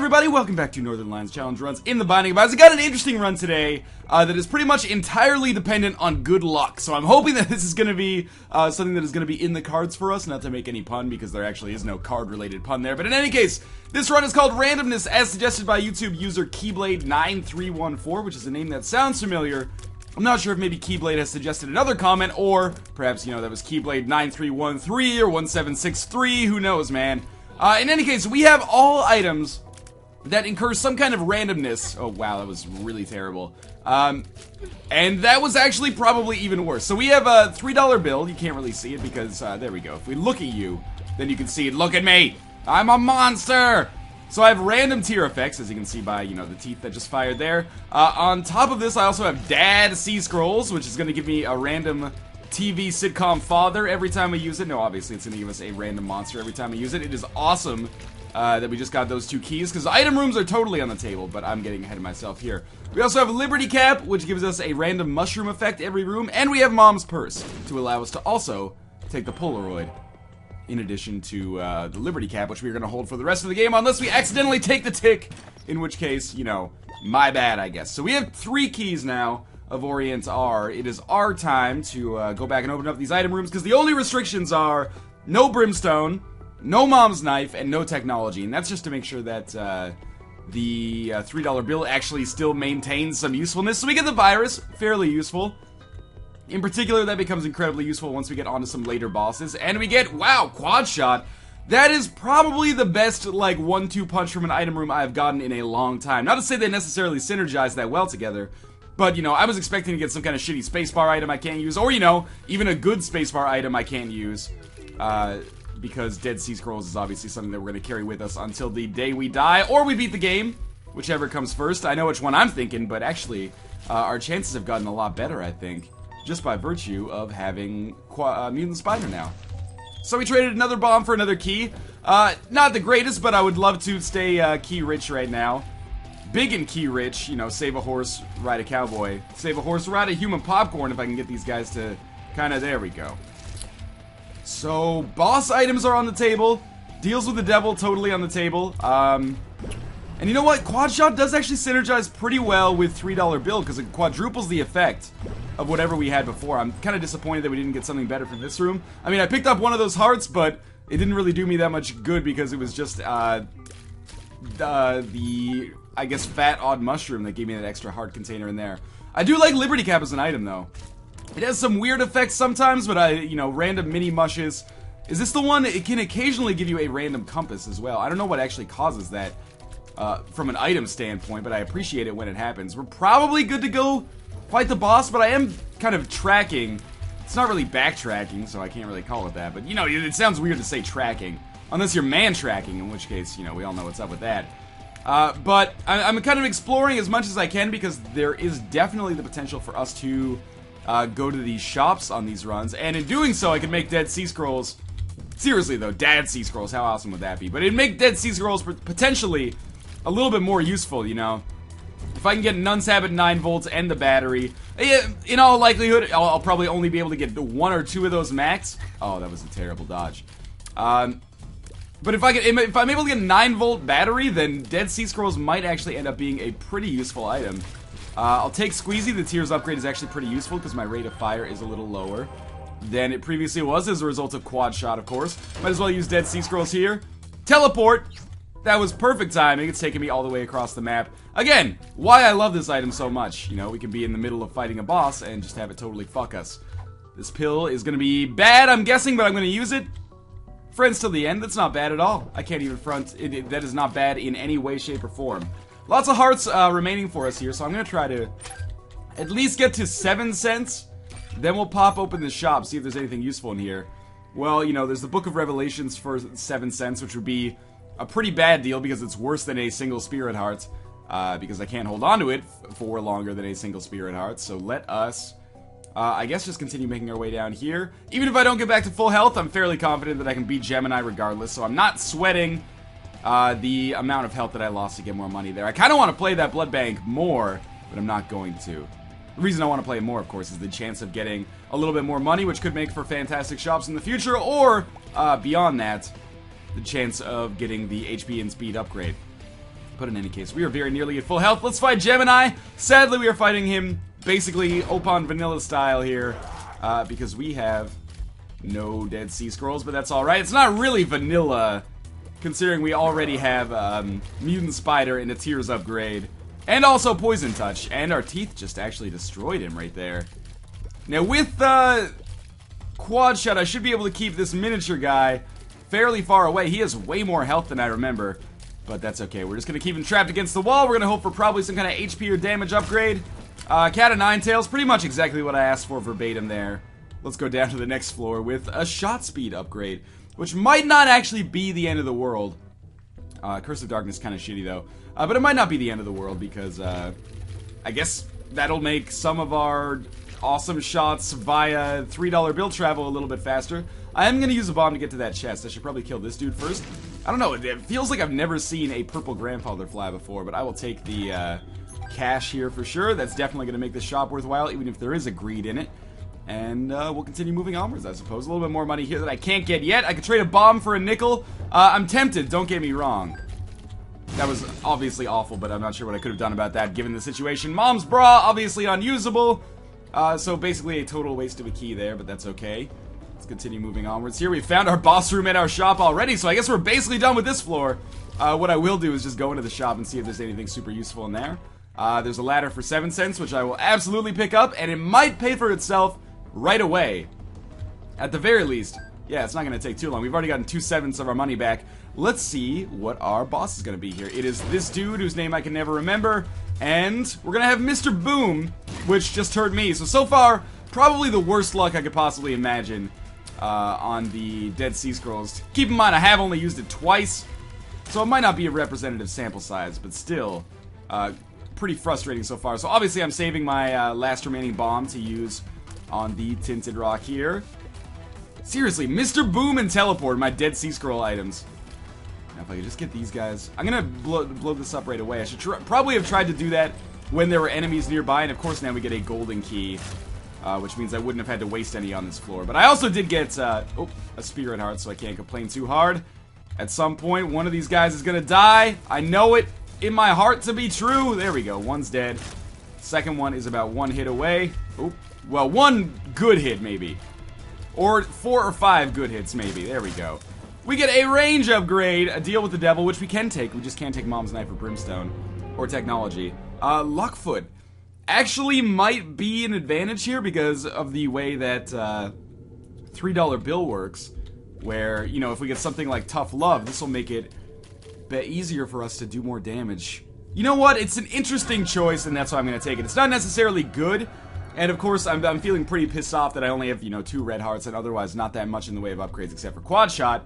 everybody, welcome back to Northern Lions Challenge runs in the Binding of Isaac. I got an interesting run today that is pretty much entirely dependent on good luck. So I'm hoping that this is going to be something that is going to be in the cards for us. Not to make any pun, because there actually is no card-related pun there. But in any case, this run is called Randomness, as suggested by YouTube user Keyblade9314, which is a name that sounds familiar. I'm not sure if maybe Keyblade has suggested another comment, or perhaps, you know, that was Keyblade9313 or 1763, who knows, man. In any case, we have all items that incur some kind of randomness. Oh, wow, that was really terrible. And that was actually probably even worse. So we have a $3 bill. You can't really see it because, there we go. If we look at you, then you can see it. Look at me! I'm a monster! So I have random tier effects, as you can see by, you know, the teeth that just fired there. On top of this, I also have Dad C-Scrolls, which is going to give me a random TV sitcom father every time we use it. No, obviously, it's going to give us a random monster every time we use it. It is awesome that we just got those two keys, because item rooms are totally on the table, but I'm getting ahead of myself here. We also have Liberty Cap, which gives us a random mushroom effect every room, and we have Mom's Purse to allow us to also take the Polaroid, in addition to the Liberty Cap, which we're going to hold for the rest of the game, unless we accidentally take the tick, in which case, you know, my bad, I guess. So we have 3 keys now of Orient R. It is our time to go back and open up these item rooms, because the only restrictions are no brimstone, no mom's knife, and no technology. And that's just to make sure that the $3 bill actually still maintains some usefulness. So we get the virus, fairly useful. In particular, that becomes incredibly useful once we get onto some later bosses. And we get, wow, quad shot. That is probably the best, like, 1-2 punch from an item room I've gotten in a long time. Not to say they necessarily synergize that well together, but, you know, I was expecting to get some kind of shitty spacebar item I can't use, or, you know, even a good spacebar item I can't use, because Dead Sea Scrolls is obviously something that we're going to carry with us until the day we die, or we beat the game, whichever comes first. I know which one I'm thinking, but actually, our chances have gotten a lot better, I think, just by virtue of having Mutant Spider now. So we traded another bomb for another key. Not the greatest, but I would love to stay key rich right now. Big and key rich, you know, save a horse, ride a cowboy. Save a horse, ride a human popcorn if I can get these guys to kind of, there we go. So, boss items are on the table. Deals with the devil, totally on the table. And you know what? Quad shot does actually synergize pretty well with $3 bill, because it quadruples the effect of whatever we had before. I'm kind of disappointed that we didn't get something better from this room. I mean, I picked up one of those hearts, but it didn't really do me that much good, because it was just, the, I guess, fat odd mushroom that gave me that extra heart container in there. I do like Liberty Cap as an item, though. It has some weird effects sometimes, but you know, random mini mushes. Is this the one? It can occasionally give you a random compass as well. I don't know what actually causes that from an item standpoint, but I appreciate it when it happens. We're probably good to go fight the boss, but I am kind of tracking. It's not really backtracking, so I can't really call it that. But, you know, it sounds weird to say tracking. Unless you're man-tracking, in which case, you know, we all know what's up with that. But I'm kind of exploring as much as I can, because there is definitely the potential for us to go to these shops on these runs, and in doing so, I can make Dead Sea Scrolls. Seriously though, Dad Sea Scrolls, how awesome would that be? But it'd make Dead Sea Scrolls potentially a little bit more useful, you know? If I can get Nun's Habit 9 volts and the battery, in all likelihood, I'll probably only be able to get 1 or 2 of those max. Oh, that was a terrible dodge. But if I'm able to get a 9-volt battery, then Dead Sea Scrolls might actually end up being a pretty useful item. I'll take Squeezy. The Tears upgrade is actually pretty useful, because my rate of fire is a little lower than it previously was as a result of Quad Shot, of course. Might as well use Dead Sea Scrolls here. Teleport! That was perfect timing. It's taking me all the way across the map. Again, why I love this item so much. You know, we can be in the middle of fighting a boss and just have it totally fuck us. This pill is going to be bad, I'm guessing, but I'm going to use it. Friends till the end, that's not bad at all. I can't even front. That is not bad in any way, shape, or form. Lots of hearts remaining for us here, so I'm going to try to at least get to 7 cents. Then we'll pop open the shop, see if there's anything useful in here. Well, you know, there's the Book of Revelations for 7 cents, which would be a pretty bad deal, because it's worse than a single Spirit Heart, because I can't hold on to it for longer than a single Spirit Heart. So let us, I guess, just continue making our way down here. Even if I don't get back to full health, I'm fairly confident that I can beat Gemini regardless, so I'm not sweating the amount of health that I lost to get more money there. I kind of want to play that blood bank more, but I'm not going to. The reason I want to play it more, of course, is the chance of getting a little bit more money, which could make for fantastic shops in the future, or, beyond that, the chance of getting the HP and speed upgrade. But in any case, we are very nearly at full health. Let's fight Gemini. Sadly, we are fighting him basically Opon Vanilla style here, because we have no Dead Sea Scrolls, but that's alright. It's not really vanilla, considering we already have Mutant Spider and a Tears upgrade. And also Poison Touch, and our teeth just actually destroyed him right there. Now with Quad Shot, I should be able to keep this miniature guy fairly far away. He has way more health than I remember, but that's okay. We're just going to keep him trapped against the wall. We're going to hope for probably some kind of HP or damage upgrade. Cat of Nine Tails, pretty much exactly what I asked for verbatim there. Let's go down to the next floor with a shot speed upgrade, which might not actually be the end of the world. Curse of Darkness kind of shitty though, but it might not be the end of the world because I guess that'll make some of our awesome shots via $3 bill travel a little bit faster. I am going to use a bomb to get to that chest. I should probably kill this dude first. I don't know, it feels like I've never seen a purple grandfather fly before, but I will take the cash here for sure. That's definitely going to make this shop worthwhile, even if there is a greed in it. And we'll continue moving onwards, I suppose. A little bit more money here that I can't get yet. I could trade a bomb for a nickel. I'm tempted, don't get me wrong. That was obviously awful, but I'm not sure what I could have done about that given the situation. Mom's bra, obviously unusable. So basically a total waste of a key there, but that's okay. Let's continue moving onwards here. We found our boss room at our shop already, so I guess we're basically done with this floor. What I will do is just go into the shop and see if there's anything super useful in there. There's a ladder for 7 cents, which I will absolutely pick up, and it might pay for itself right away. At the very least. Yeah, it's not going to take too long. We've already gotten 2/7 of our money back. Let's see what our boss is going to be here. It is this dude whose name I can never remember. And we're going to have Mr. Boom, which just hurt me. So far, probably the worst luck I could possibly imagine on the Dead Sea Scrolls. Keep in mind, I have only used it twice, so it might not be a representative sample size, but still, pretty frustrating so far. So obviously I'm saving my last remaining bomb to use on the Tinted Rock here. Seriously, Mr. Boom and Teleport, my Dead Sea Scroll items. Now if I could just get these guys. I'm gonna blow this up right away. I should probably have tried to do that when there were enemies nearby, and of course now we get a golden key, which means I wouldn't have had to waste any on this floor. But I also did get a Spirit Heart, so I can't complain too hard. At some point, one of these guys is gonna die. I know it in my heart to be true. There we go, one's dead. Second one is about 1 hit away. Oh, well, 1 good hit maybe. Or 4 or 5 good hits maybe. There we go. We get a range upgrade, a deal with the devil, which we can take. We just can't take Mom's Knife or Brimstone. Or technology. Luckfoot actually might be an advantage here because of the way that $3 bill works. Where, you know, if we get something like Tough Love, this will make it easier for us to do more damage. You know what? It's an interesting choice, and that's why I'm going to take it. It's not necessarily good. And of course, I'm feeling pretty pissed off that I only have, you know, 2 red hearts and otherwise not that much in the way of upgrades except for Quad Shot.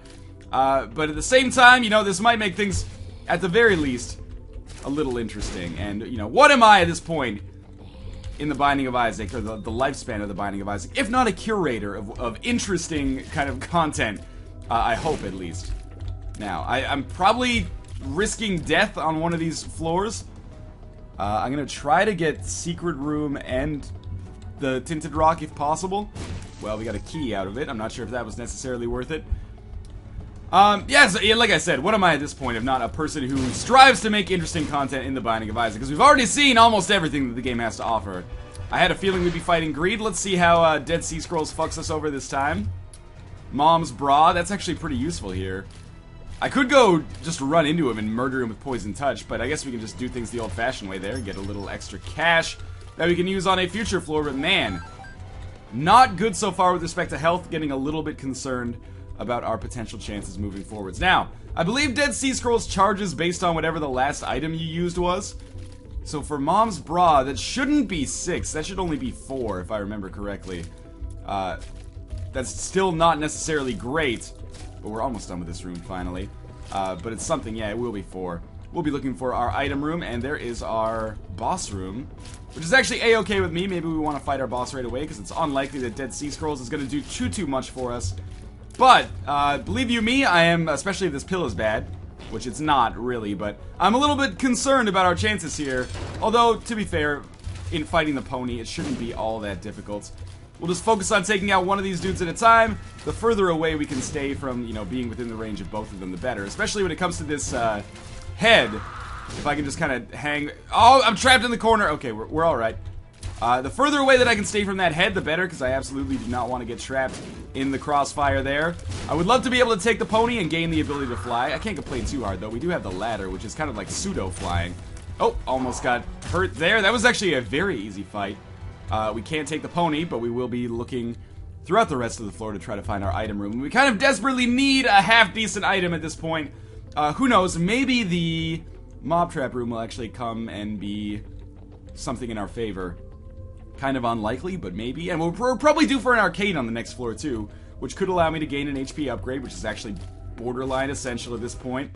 But at the same time, you know, this might make things, at the very least, a little interesting. And, you know, what am I at this point in the Binding of Isaac, or the lifespan of the Binding of Isaac, if not a curator of interesting kind of content, I hope at least. Now, I'm probably risking death on one of these floors. I'm going to try to get Secret Room and the Tinted Rock if possible. Well, we got a key out of it. I'm not sure if that was necessarily worth it. Yeah, so, like I said, what am I at this point if not a person who strives to make interesting content in the Binding of Isaac? Because we've already seen almost everything that the game has to offer. I had a feeling we'd be fighting greed. Let's see how Dead Sea Scrolls fucks us over this time. Mom's bra, that's actually pretty useful here. I could go just run into him and murder him with Poison Touch, but I guess we can just do things the old-fashioned way there and get a little extra cash that we can use on a future floor. But man, not good so far with respect to health. Getting a little bit concerned about our potential chances moving forwards. Now, I believe Dead Sea Scrolls charges based on whatever the last item you used was. So for Mom's bra, that shouldn't be 6. That should only be 4, if I remember correctly. That's still not necessarily great, but we're almost done with this room finally. But it's something, yeah, it will be 4. We'll be looking for our item room, and there is our boss room, which is actually a-okay with me. Maybe we want to fight our boss right away, because it's unlikely that Dead Sea Scrolls is going to do too much for us. But, believe you me, I am, especially if this pill is bad, which it's not, really, but I'm a little bit concerned about our chances here. Although, to be fair, in fighting the pony, it shouldn't be all that difficult. We'll just focus on taking out one of these dudes at a time. The further away we can stay from, you know, being within the range of both of them, the better. Especially when it comes to this, head. If I can just kind of hang... Oh, I'm trapped in the corner. Okay, we're alright. The further away that I can stay from that head, the better, because I absolutely do not want to get trapped in the crossfire there. I would love to be able to take the pony and gain the ability to fly. I can't complain too hard, though. We do have the ladder, which is kind of like pseudo-flying. Oh, almost got hurt there. That was actually a very easy fight. We can't take the pony, but we will be looking throughout the rest of the floor to try to find our item room. We kind of desperately need a half-decent item at this point. Who knows? Maybe the mob trap room will actually come and be something in our favor. Kind of unlikely, but maybe. And we're probably due for an arcade on the next floor, too, which could allow me to gain an HP upgrade, which is actually borderline essential at this point.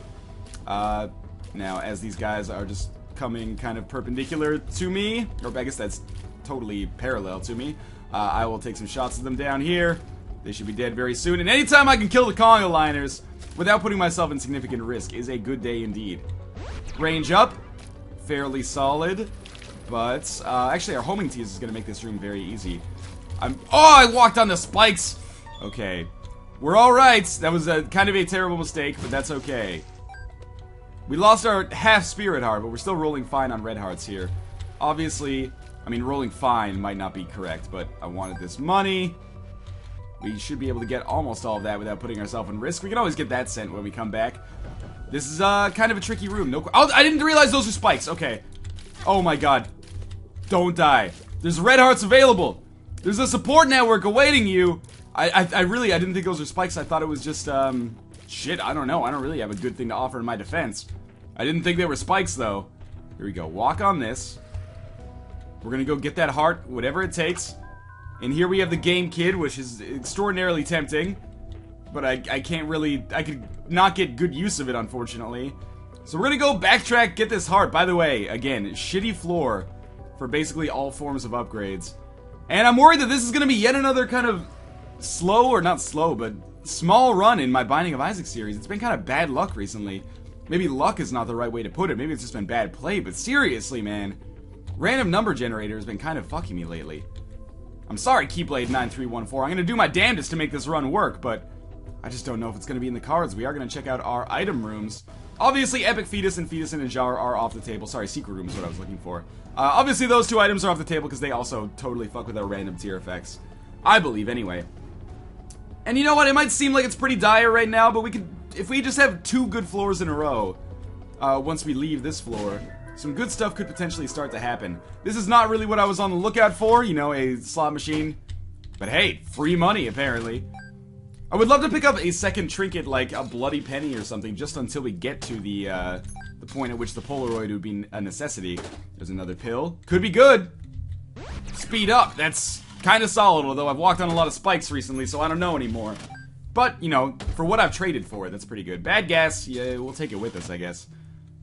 Now, as these guys are just coming kind of perpendicular to me, or I guess that's totally parallel to me, I will take some shots at them down here. They should be dead very soon. And anytime I can kill the conga liners without putting myself in significant risk is a good day indeed. Range up. Fairly solid. But, actually our homing tease is going to make this room very easy. Oh, I walked on the spikes! Okay. We're alright. That was kind of a terrible mistake, but that's okay. We lost our half spirit heart, but we're still rolling fine on red hearts here. Obviously, I mean, rolling fine might not be correct, but I wanted this money. We should be able to get almost all of that without putting ourselves in risk. We can always get that cent when we come back. This is, kind of a tricky room. No, oh, I didn't realize those are spikes. Okay. Oh my god. Don't die. There's red hearts available. There's a support network awaiting you. I didn't think those were spikes. I thought it was just, shit, I don't know. I don't really have a good thing to offer in my defense. I didn't think they were spikes, though. Here we go. Walk on this. We're gonna go get that heart, whatever it takes. And here we have the game kid, which is extraordinarily tempting. But I can't really, I could not get good use of it, unfortunately. So we're gonna go backtrack, get this heart. By the way, again, shitty floor for basically all forms of upgrades. And I'm worried that this is gonna be yet another kind of slow, or not slow, but small run in my Binding of Isaac series. It's been kind of bad luck recently. Maybe luck is not the right way to put it. Maybe it's just been bad play, but seriously, man. Random number generator has been kind of fucking me lately. I'm sorry, Keyblade9314. I'm gonna do my damnedest to make this run work, but I just don't know if it's gonna be in the cards. We are gonna check out our item rooms. Obviously, Epic Fetus and Fetus in a Jar are off the table. Sorry, Secret Room is what I was looking for. Obviously, those two items are off the table because they also totally fuck with our random tier effects. I believe, anyway. And you know what? It might seem like it's pretty dire right now, but we could, if we just have 2 good floors in a row, once we leave this floor, some good stuff could potentially start to happen. This is not really what I was on the lookout for, you know, a slot machine. But hey, free money, apparently. I would love to pick up a second trinket, like a bloody penny or something, just until we get to the point at which the Polaroid would be a necessity. There's another pill. Could be good. Speed up. That's kind of solid, although I've walked on a lot of spikes recently, so I don't know anymore. But, you know, for what I've traded for it, that's pretty good. Bad gas, yeah, we'll take it with us, I guess.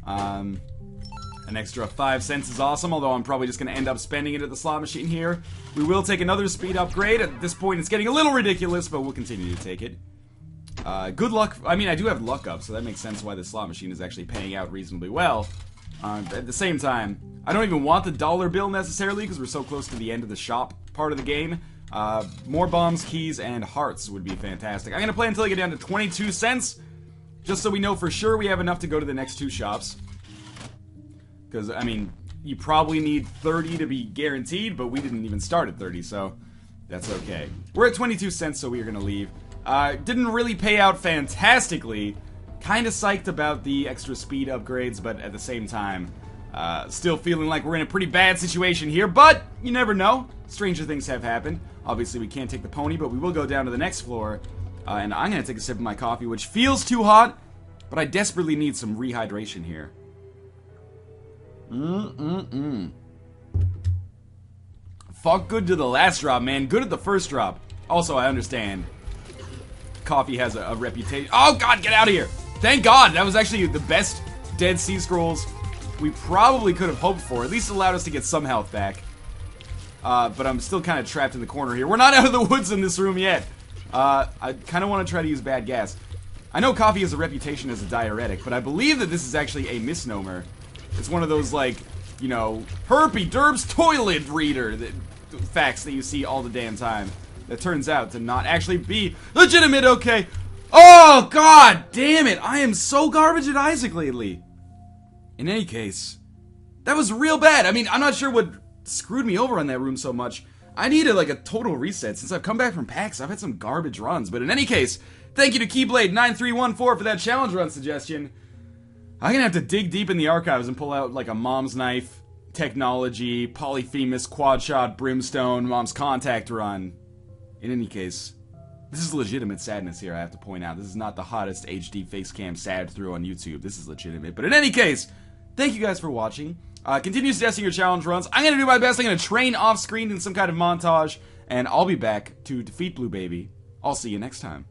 An extra 5 cents is awesome, although I'm probably just going to end up spending it at the slot machine here. We will take another speed upgrade. At this point, it's getting a little ridiculous, but we'll continue to take it. Good luck. I mean, I do have luck up, so that makes sense why the slot machine is actually paying out reasonably well. At the same time, I don't even want the dollar bill necessarily, because we're so close to the end of the shop part of the game. More bombs, keys, and hearts would be fantastic. I'm going to play until I get down to 22 cents, just so we know for sure we have enough to go to the next 2 shops. Because, I mean, you probably need 30 to be guaranteed, but we didn't even start at 30, so that's okay. We're at 22 cents, so we are going to leave. Didn't really pay out fantastically. Kind of psyched about the extra speed upgrades, but at the same time, still feeling like we're in a pretty bad situation here, but you never know. Stranger things have happened. Obviously, we can't take the pony, but we will go down to the next floor, and I'm going to take a sip of my coffee, which feels too hot, but I desperately need some rehydration here. Fuck good to the last drop, man. Good at the first drop. Also, I understand. Coffee has a reputation. Oh, God, get out of here. Thank God. That was actually the best Dead Sea Scrolls we probably could have hoped for. At least allowed us to get some health back. But I'm still kind of trapped in the corner here. We're not out of the woods in this room yet. I kind of want to try to use bad gas. I know coffee has a reputation as a diuretic, but I believe that this is actually a misnomer. It's one of those, like, you know, Herpy Derb's toilet reader facts that you see all the damn time. That turns out to not actually be legitimate, okay. Oh, God damn it. I am so garbage at Isaac lately. In any case, that was real bad. I mean, I'm not sure what screwed me over on that room so much. I needed like a total reset. Since I've come back from PAX, I've had some garbage runs. But in any case, thank you to Keyblade9314 for that challenge run suggestion. I'm gonna have to dig deep in the archives and pull out like a Mom's Knife, Technology, Polyphemus, Quadshot, Brimstone, Mom's Contact run. In any case, this is legitimate sadness here, I have to point out. This is not the hottest HD facecam sad through on YouTube. This is legitimate. But in any case, thank you guys for watching. Continue suggesting your challenge runs. I'm gonna do my best. I'm gonna train off screen in some kind of montage, and I'll be back to defeat Blue Baby. I'll see you next time.